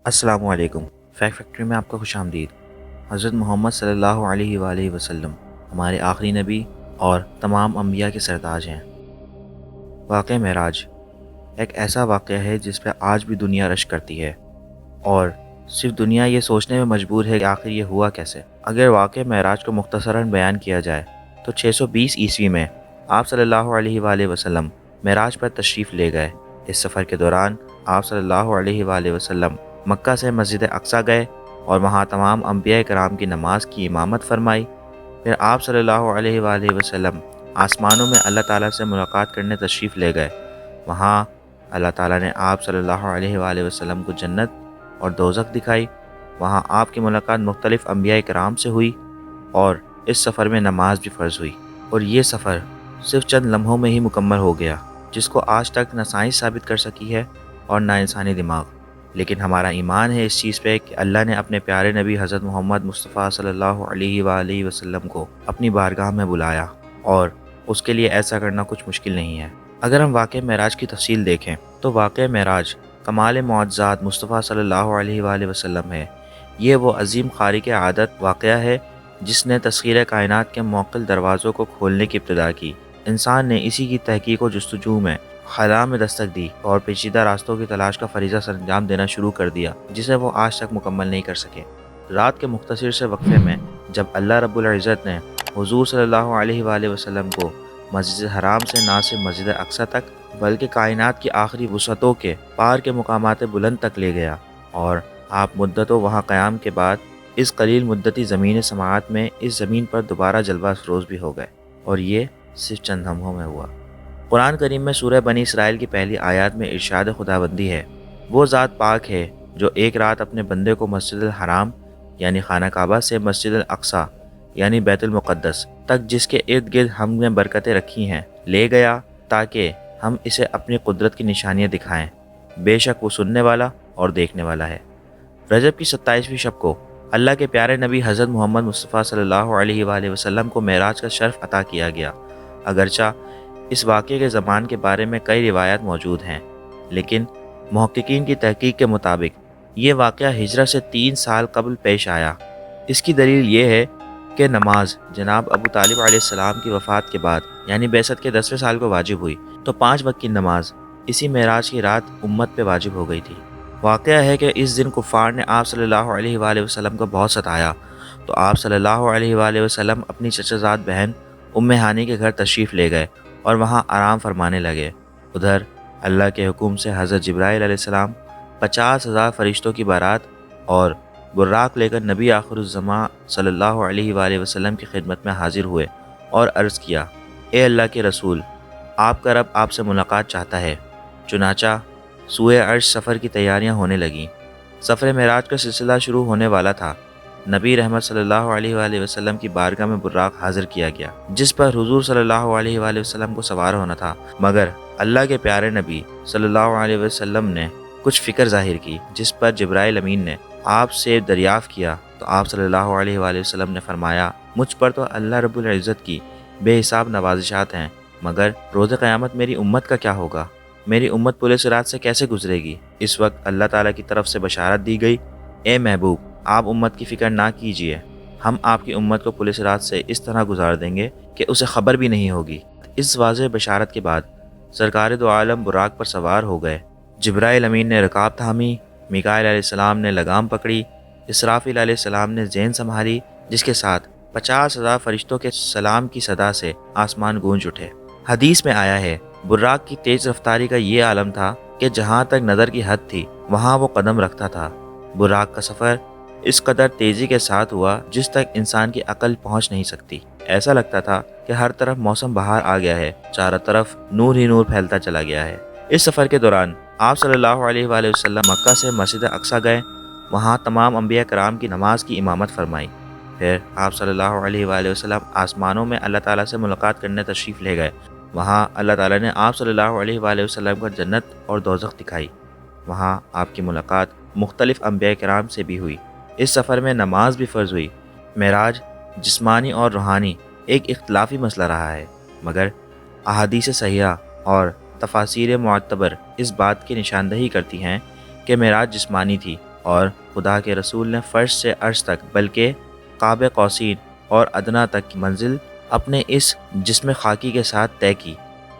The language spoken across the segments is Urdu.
السلام علیکم۔ فیکٹ فیکٹری میں آپ کا خوش آمدید۔ حضرت محمد صلی اللہ علیہ وآلہ وسلم ہمارے آخری نبی اور تمام انبیاء کے سرتاج ہیں۔ واقعہ معراج ایک ایسا واقعہ ہے جس پہ آج بھی دنیا رشک کرتی ہے، اور صرف دنیا یہ سوچنے میں مجبور ہے کہ آخر یہ ہوا کیسے۔ اگر واقعہ معراج کو مختصراً بیان کیا جائے تو 620 عیسوی میں آپ صلی اللہ علیہ وآلہ وسلم معراج پر تشریف لے گئے۔ اس سفر کے دوران آپ صلی اللہ علیہ وآلہ وسلم مکہ سے مسجد اقصیٰ گئے اور وہاں تمام انبیاء کرام کی نماز کی امامت فرمائی۔ پھر آپ صلی اللہ علیہ وآلہ وسلم آسمانوں میں اللہ تعالیٰ سے ملاقات کرنے تشریف لے گئے۔ وہاں اللہ تعالیٰ نے آپ صلی اللہ علیہ وآلہ وسلم کو جنت اور دوزخ دکھائی۔ وہاں آپ کی ملاقات مختلف انبیاء کرام سے ہوئی، اور اس سفر میں نماز بھی فرض ہوئی۔ اور یہ سفر صرف چند لمحوں میں ہی مکمل ہو گیا، جس کو آج تک نہ سائنس ثابت کر سکی ہے اور نہ انسانی دماغ۔ لیکن ہمارا ایمان ہے اس چیز پہ کہ اللہ نے اپنے پیارے نبی حضرت محمد مصطفیٰ صلی اللہ علیہ وآلہ وسلم کو اپنی بارگاہ میں بلایا، اور اس کے لیے ایسا کرنا کچھ مشکل نہیں ہے۔ اگر ہم واقعہ معراج کی تفصیل دیکھیں تو واقعہ معراج کمال معجزات مصطفیٰ صلی اللہ علیہ وآلہ وسلم ہے۔ یہ وہ عظیم خارق عادت واقعہ ہے جس نے تسخیر کائنات کے معقل دروازوں کو کھولنے کی ابتدا کی۔ انسان نے اسی کی تحقیق و جستجو میں خلا میں دستک دی اور پیچیدہ راستوں کی تلاش کا فریضہ سر انجام دینا شروع کر دیا، جسے وہ آج تک مکمل نہیں کر سکے۔ رات کے مختصر سے وقفے میں جب اللہ رب العزت نے حضور صلی اللہ علیہ وآلہ وسلم کو مسجد حرام سے نہ صرف مسجد اقصیٰ تک بلکہ کائنات کی آخری وسعتوں کے پار کے مقامات بلند تک لے گیا، اور آپ مدتوں وہاں قیام کے بعد اس قلیل مدتی زمین سماعت میں اس زمین پر دوبارہ جلوہ افروز بھی ہو گئے، اور یہ صرف چند لمحوں میں ہوا۔ قرآن کریم میں سورہ بنی اسرائیل کی پہلی آیات میں ارشاد خداوندی ہے، وہ ذات پاک ہے جو ایک رات اپنے بندے کو مسجد الحرام یعنی خانہ کعبہ سے مسجد الاقصیٰ یعنی بیت المقدس تک، جس کے ارد گرد ہم نے برکتیں رکھی ہیں، لے گیا تاکہ ہم اسے اپنی قدرت کی نشانیاں دکھائیں۔ بے شک وہ سننے والا اور دیکھنے والا ہے۔ رجب کی 27ویں شب کو اللہ کے پیارے نبی حضرت محمد مصطفیٰ صلی اللہ علیہ وآلہ وسلم کو معراج کا شرف عطا کیا گیا۔ اگرچہ اس واقعے کے زمان کے بارے میں کئی روایات موجود ہیں، لیکن محققین کی تحقیق کے مطابق یہ واقعہ ہجرت سے 3 سال قبل پیش آیا۔ اس کی دلیل یہ ہے کہ نماز جناب ابو طالب علیہ السلام کی وفات کے بعد یعنی بعثت کے 10ویں سال کو واجب ہوئی، تو 5 وقت کی نماز اسی معراج کی رات امت پہ واجب ہو گئی تھی۔ واقعہ ہے کہ اس دن کفار نے آپ صلی اللہ علیہ وآلہ وسلم کو بہت ستایا، تو آپ صلی اللہ علیہ وآلہ وسلم اپنی چچا زاد بہن ام ہانی کے گھر تشریف لے گئے اور وہاں آرام فرمانے لگے۔ ادھر اللہ کے حکم سے حضرت جبرائیل علیہ السلام 50,000 فرشتوں کی بارات اور براق لے کر نبی آخر الزماں صلی اللہ علیہ وآلہ وسلم کی خدمت میں حاضر ہوئے اور عرض کیا، اے اللہ کے رسول، آپ کا رب آپ سے ملاقات چاہتا ہے۔ چنانچہ سوئے عرش سفر کی تیاریاں ہونے لگیں۔ سفر معراج کا سلسلہ شروع ہونے والا تھا۔ نبی رحمت صلی اللہ علیہ وآلہ وسلم کی بارگاہ میں براق حاضر کیا گیا، جس پر حضور صلی اللہ علیہ وآلہ وسلم کو سوار ہونا تھا، مگر اللہ کے پیارے نبی صلی اللہ علیہ وسلم نے کچھ فکر ظاہر کی، جس پر جبرائیل امین نے آپ سے دریافت کیا، تو آپ صلی اللہ علیہ وآلہ وسلم نے فرمایا، مجھ پر تو اللہ رب العزت کی بے حساب نوازشات ہیں، مگر روز قیامت میری امت کا کیا ہوگا؟ میری امت پورے صراط سے کیسے گزرے گی؟ اس وقت اللہ تعالیٰ کی طرف سے بشارت دی گئی، اے محبوب، آپ امت کی فکر نہ کیجیے، ہم آپ کی امت کو پولیس رات سے اس طرح گزار دیں گے کہ اسے خبر بھی نہیں ہوگی۔ اس واضح بشارت کے بعد سرکار دو عالم براق پر سوار ہو گئے۔ جبرائیل امین نے رکاب تھامی، میکائیل علیہ السلام نے لگام پکڑی، اسرافیل علیہ السلام نے زین سنبھالی، جس کے ساتھ 50,000 فرشتوں کے سلام کی صدا سے آسمان گونج اٹھے۔ حدیث میں آیا ہے، براق کی تیز رفتاری کا یہ عالم تھا کہ جہاں تک نظر کی حد تھی وہاں وہ قدم رکھتا تھا۔ براق کا سفر اس قدر تیزی کے ساتھ ہوا جس تک انسان کی عقل پہنچ نہیں سکتی۔ ایسا لگتا تھا کہ ہر طرف موسم بہار آ گیا ہے، چاروں طرف نور ہی نور پھیلتا چلا گیا ہے۔ اس سفر کے دوران آپ صلی اللہ علیہ وآلہ وسلم مکہ سے مسجد اقصیٰ گئے، وہاں تمام انبیاء کرام کی نماز کی امامت فرمائی۔ پھر آپ صلی اللہ علیہ وآلہ وسلم آسمانوں میں اللہ تعالیٰ سے ملاقات کرنے تشریف لے گئے۔ وہاں اللہ تعالیٰ نے آپ صلی اللہ علیہ وآلہ وسلم کو جنت اور دوزخ دکھائی۔ وہاں آپ کی ملاقات مختلف انبیاء کرام سے بھی ہوئی۔ اس سفر میں نماز بھی فرض ہوئی۔ معراج جسمانی اور روحانی ایک اختلافی مسئلہ رہا ہے، مگر احادیث صحیحہ اور تفاسیر معتبر اس بات کی نشاندہی کرتی ہیں کہ معراج جسمانی تھی، اور خدا کے رسول نے فرش سے عرش تک بلکہ قاب قوسین اور ادنا تک کی منزل اپنے اس جسم خاکی کے ساتھ طے کی۔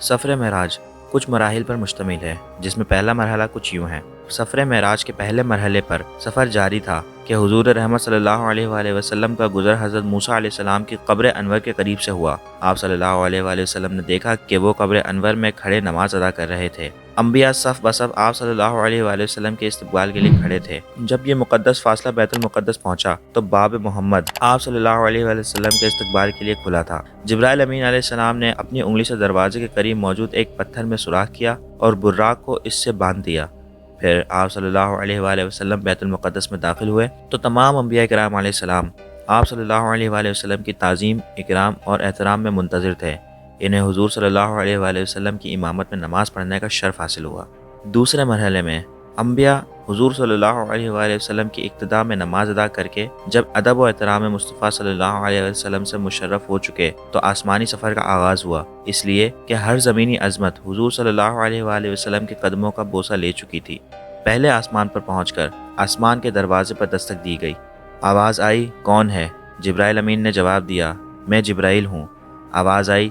سفر معراج کچھ مراحل پر مشتمل ہے، جس میں پہلا مرحلہ کچھ یوں ہے۔ سفر معراج کے پہلے مرحلے پر سفر جاری تھا کہ حضور رحمت صلی اللہ علیہ وآلہ وسلم کا گزر حضرت موسیٰ علیہ السلام کی قبر انور کے قریب سے ہوا۔ آپ صلی اللہ علیہ وآلہ وسلم نے دیکھا کہ وہ قبر انور میں کھڑے نماز ادا کر رہے تھے۔ انبیاء صف بصف آپ صلی اللہ علیہ وآلہ وسلم کے استقبال کے لیے کھڑے تھے۔ جب یہ مقدس فاصلہ بیت المقدس پہنچا تو باب محمد آپ صلی اللہ علیہ وآلہ وسلم کے استقبال کے لیے کھلا تھا۔ جبرائیل امین علیہ السلام نے اپنی انگلی سے دروازے کے قریب موجود ایک پتھر میں سوراخ کیا اور براق کو اس سے باندھ دیا۔ پھر آپ صلی اللہ علیہ وآلہ وسلم بیت المقدس میں داخل ہوئے تو تمام انبیاء کرام علیہ السلام آپ صلی اللہ علیہ وآلہ وسلم کی تعظیم، اکرام اور احترام میں منتظر تھے۔ انہیں حضور صلی اللہ علیہ وآلہ وسلم کی امامت میں نماز پڑھنے کا شرف حاصل ہوا۔ دوسرے مرحلے میں انبیاء حضور صلی اللہ علیہ وآلہ وسلم کی اقتداء میں نماز ادا کر کے جب ادب و احترام مصطفیٰ صلی اللہ علیہ وسلم سے مشرف ہو چکے تو آسمانی سفر کا آغاز ہوا، اس لیے کہ ہر زمینی عظمت حضور صلی اللہ علیہ وآلہ وسلم کے قدموں کا بوسہ لے چکی تھی۔ پہلے آسمان پر پہنچ کر آسمان کے دروازے پر دستک دی گئی۔ آواز آئی، کون ہے؟ جبرائیل امین نے جواب دیا، میں جبرائیل ہوں۔ آواز آئی،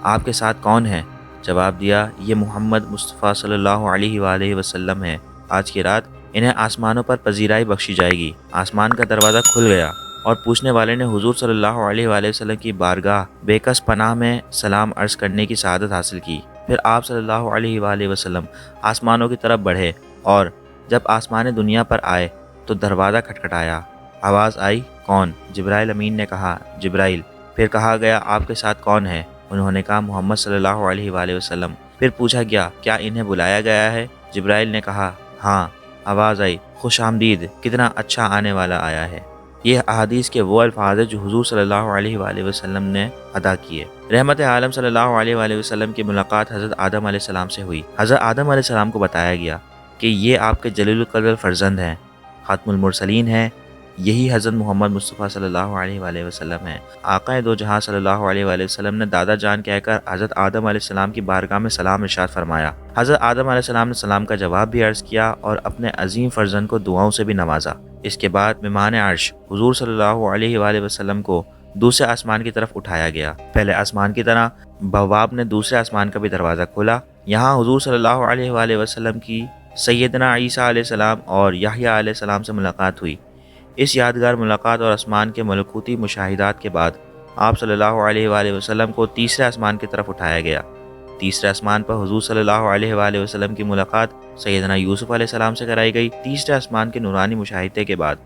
آپ کے ساتھ کون ہے؟ جواب دیا، یہ محمد مصطفیٰ صلی اللہ علیہ وآلہ وسلم ہے۔ آج کی رات انہیں آسمانوں پر پذیرائی بخشی جائے گی۔ آسمان کا دروازہ کھل گیا اور پوچھنے والے نے حضور صلی اللہ علیہ وآلہ وسلم کی بارگاہ بے کس پناہ میں سلام عرض کرنے کی سعادت حاصل کی۔ پھر آپ صلی اللہ علیہ وآلہ وسلم آسمانوں کی طرف بڑھے اور جب آسمان دنیا پر آئے تو دروازہ کھٹکھٹایا۔ آواز آئی، کون؟ جبرائیل امین نے کہا، جبرائیل۔ پھر کہا گیا، آپ کے ساتھ کون ہے؟ انہوں نے کہا، محمد صلی اللہ علیہ وآلہ وسلم۔ پھر پوچھا گیا، کیا انہیں بلایا گیا ہے؟ جبرائیل نے کہا، ہاں۔ آواز آئی، خوش آمدید، کتنا اچھا آنے والا آیا ہے۔ یہ احادیث کے وہ الفاظ ہیں جو حضور صلی اللہ علیہ وآلہ وسلم نے ادا کیے۔ رحمت عالم صلی اللہ علیہ وآلہ وسلم کی ملاقات حضرت آدم علیہ السلام سے ہوئی۔ حضرت آدم علیہ السلام کو بتایا گیا کہ یہ آپ کے جلیل القدر فرزند ہیں، خاتم المرسلین ہیں، یہی حضرت محمد مصطفیٰ صلی اللہ علیہ وآلہ وسلم ہیں۔ آقا دو جہاں صلی اللہ علیہ وآلہ وسلم نے دادا جان کہہ کر حضرت آدم علیہ السلام کی بارگاہ میں سلام ارشاد فرمایا۔ حضرت آدم علیہ السلام نے سلام کا جواب بھی عرض کیا اور اپنے عظیم فرزند کو دعاؤں سے بھی نوازا۔ اس کے بعد مہمان عرش حضور صلی اللہ علیہ وآلہ وسلم کو دوسرے آسمان کی طرف اٹھایا گیا۔ پہلے آسمان کی طرح بواب نے دوسرے آسمان کا بھی دروازہ کھولا۔ یہاں حضور صلی اللہ علیہ وآلہ وسلم کی سیدنا عیسیٰ علیہ السلام اور یحییٰ علیہ السلام سے ملاقات ہوئی۔ اس یادگار ملاقات اور آسمان کے ملکوتی مشاہدات کے بعد آپ صلی اللہ علیہ وآلہ وسلم کو تیسرے آسمان کی طرف اٹھایا گیا۔ تیسرے آسمان پر حضور صلی اللہ علیہ وآلہ وسلم کی ملاقات سیدنا یوسف علیہ السلام سے کرائی گئی۔ تیسرے آسمان کے نورانی مشاہدے کے بعد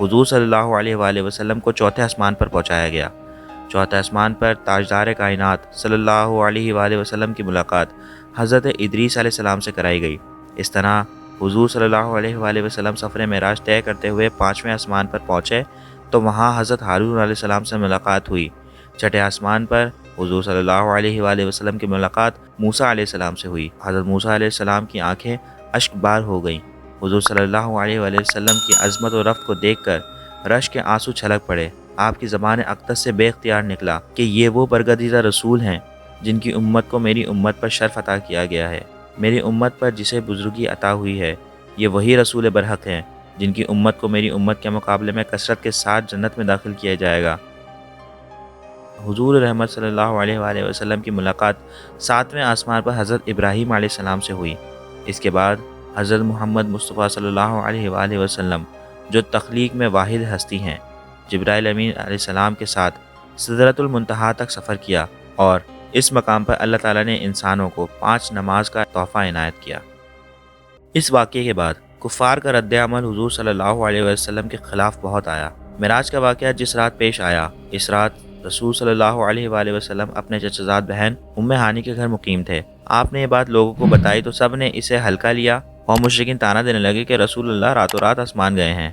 حضور صلی اللہ علیہ وآلہ وسلم کو چوتھے آسمان پر پہنچایا گیا۔ چوتھے آسمان پر تاجدار کائنات صلی اللہ علیہ وآلہ وسلم کی ملاقات حضرت ادریس علیہ السلام سے کرائی گئی۔ اس طرح حضور صلی اللہ علیہ وآلہ وسلم سفر معراج طے کرتے ہوئے پانچویں آسمان پر پہنچے تو وہاں حضرت ہارون علیہ السلام سے ملاقات ہوئی۔ چھٹے آسمان پر حضور صلی اللہ علیہ وآلہ وسلم کی ملاقات موسیٰ علیہ السلام سے ہوئی۔ حضرت موسیٰ علیہ السلام کی آنکھیں اشک بار ہو گئیں۔ حضور صلی اللہ علیہ وآلہ وسلم کی عظمت و رفت کو دیکھ کر رشک کے آنسو چھلک پڑے۔ آپ کی زبان اقدس سے بے اختیار نکلا کہ یہ وہ برگزیدہ رسول ہیں جن کی امت کو میری امت پر شرف عطا کیا گیا ہے۔ میری امت پر جسے بزرگی عطا ہوئی ہے، یہ وہی رسول برحق ہیں جن کی امت کو میری امت کے مقابلے میں کثرت کے ساتھ جنت میں داخل کیا جائے گا۔ حضور رحمت صلی اللہ علیہ وآلہ وسلم کی ملاقات ساتویں آسمان پر حضرت ابراہیم علیہ السلام سے ہوئی۔ اس کے بعد حضرت محمد مصطفیٰ صلی اللہ علیہ وآلہ وسلم جو تخلیق میں واحد ہستی ہیں، جبرائیل امین علیہ السلام کے ساتھ سدرۃ المنتہا تک سفر کیا اور اس مقام پر اللہ تعالیٰ نے انسانوں کو 5 نماز کا تحفہ عنایت کیا۔ اس واقعے کے بعد کفار کا رد عمل حضور صلی اللہ علیہ وسلم کے خلاف بہت آیا۔ معراج کا واقعہ جس رات پیش آیا، اس رات رسول صلی اللہ علیہ وآلہ وسلم اپنے چچا زاد بہن ام ہانی کے گھر مقیم تھے۔ آپ نے یہ بات لوگوں کو بتائی تو سب نے اسے ہلکا لیا اور مشرکین طعنہ دینے لگے کہ رسول اللہ راتوں رات آسمان گئے ہیں۔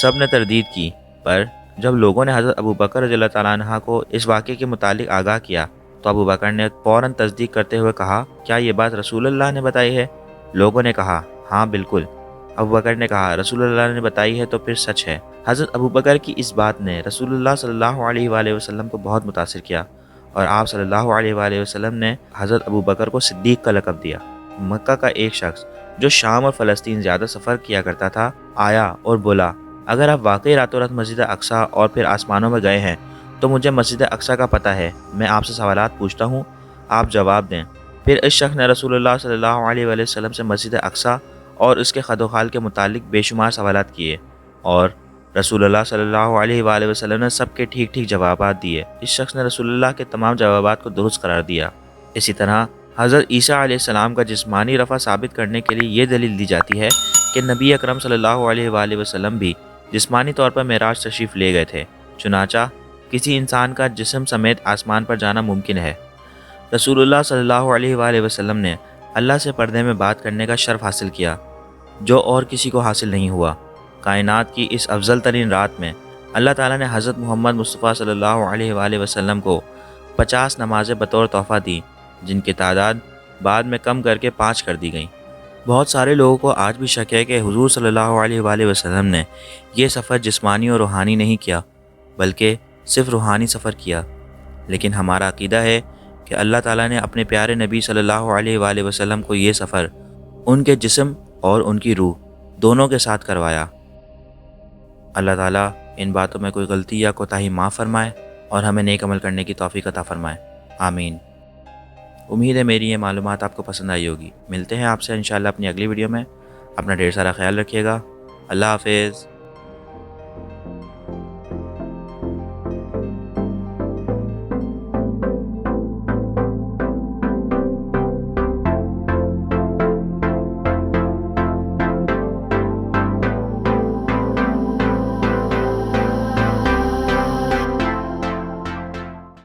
سب نے تردید کی، پر جب لوگوں نے حضرت ابو بکر رضی اللہ تعالیٰ عنہ کو اس واقعے کے متعلق آگاہ کیا تو ابو بکر نے فوراً تصدیق کرتے ہوئے کہا، کیا یہ بات رسول اللہ نے بتائی ہے؟ لوگوں نے کہا، ہاں بالکل۔ ابو بکر نے کہا، رسول اللہ نے بتائی ہے تو پھر سچ ہے۔ حضرت ابو بکر کی اس بات نے رسول اللہ صلی اللہ علیہ وآلہ وسلم کو بہت متاثر کیا اور آپ صلی اللہ علیہ وآلہ وسلم نے حضرت ابو بکر کو صدیق کا لقب دیا۔ مکہ کا ایک شخص جو شام اور فلسطین زیادہ سفر کیا کرتا تھا، آیا اور بولا، اگر آپ واقعی راتوں رات مسجد اقصی اور پھر آسمانوں میں گئے ہیں تو مجھے مسجد اقصی کا پتہ ہے، میں آپ سے سوالات پوچھتا ہوں، آپ جواب دیں۔ پھر اس شخص نے رسول اللہ صلی اللہ علیہ وآلہ وسلم سے مسجد اقصی اور اس کے خد و خال کے متعلق بے شمار سوالات کیے، اور رسول اللہ صلی اللہ علیہ وآلہ وسلم نے سب کے ٹھیک ٹھیک جوابات دیے۔ اس شخص نے رسول اللہ کے تمام جوابات کو درست قرار دیا۔ اسی طرح حضرت عیسیٰ علیہ السلام کا جسمانی رفع ثابت کرنے کے لیے یہ دلیل دی جاتی ہے کہ نبی اکرم صلی اللہ علیہ وآلہ وسلم بھی جسمانی طور پر معراج تشریف لے گئے تھے، چنانچہ کسی انسان کا جسم سمیت آسمان پر جانا ممکن ہے۔ رسول اللہ صلی اللہ علیہ وآلہ وسلم نے اللہ سے پردے میں بات کرنے کا شرف حاصل کیا، جو اور کسی کو حاصل نہیں ہوا۔ کائنات کی اس افضل ترین رات میں اللہ تعالیٰ نے حضرت محمد مصطفیٰ صلی اللہ علیہ وآلہ وسلم کو 50 نمازیں بطور تحفہ دیں، جن کی تعداد بعد میں کم کر کے 5 کر دی گئیں۔ بہت سارے لوگوں کو آج بھی شک ہے کہ حضور صلی اللہ علیہ وآلہ وسلم نے یہ سفر جسمانی اور روحانی نہیں کیا، بلکہ صرف روحانی سفر کیا، لیکن ہمارا عقیدہ ہے کہ اللہ تعالیٰ نے اپنے پیارے نبی صلی اللہ علیہ وآلہ وسلم کو یہ سفر ان کے جسم اور ان کی روح دونوں کے ساتھ کروایا۔ اللہ تعالیٰ ان باتوں میں کوئی غلطی یا کوتاہی معاف فرمائے اور ہمیں نیک عمل کرنے کی توفیق عطا فرمائے، آمین۔ امید ہے میری یہ معلومات آپ کو پسند آئی ہوگی۔ ملتے ہیں آپ سے انشاءاللہ اپنی اگلی ویڈیو میں۔ اپنا ڈھیر سارا خیال رکھیے گا۔ اللہ حافظ۔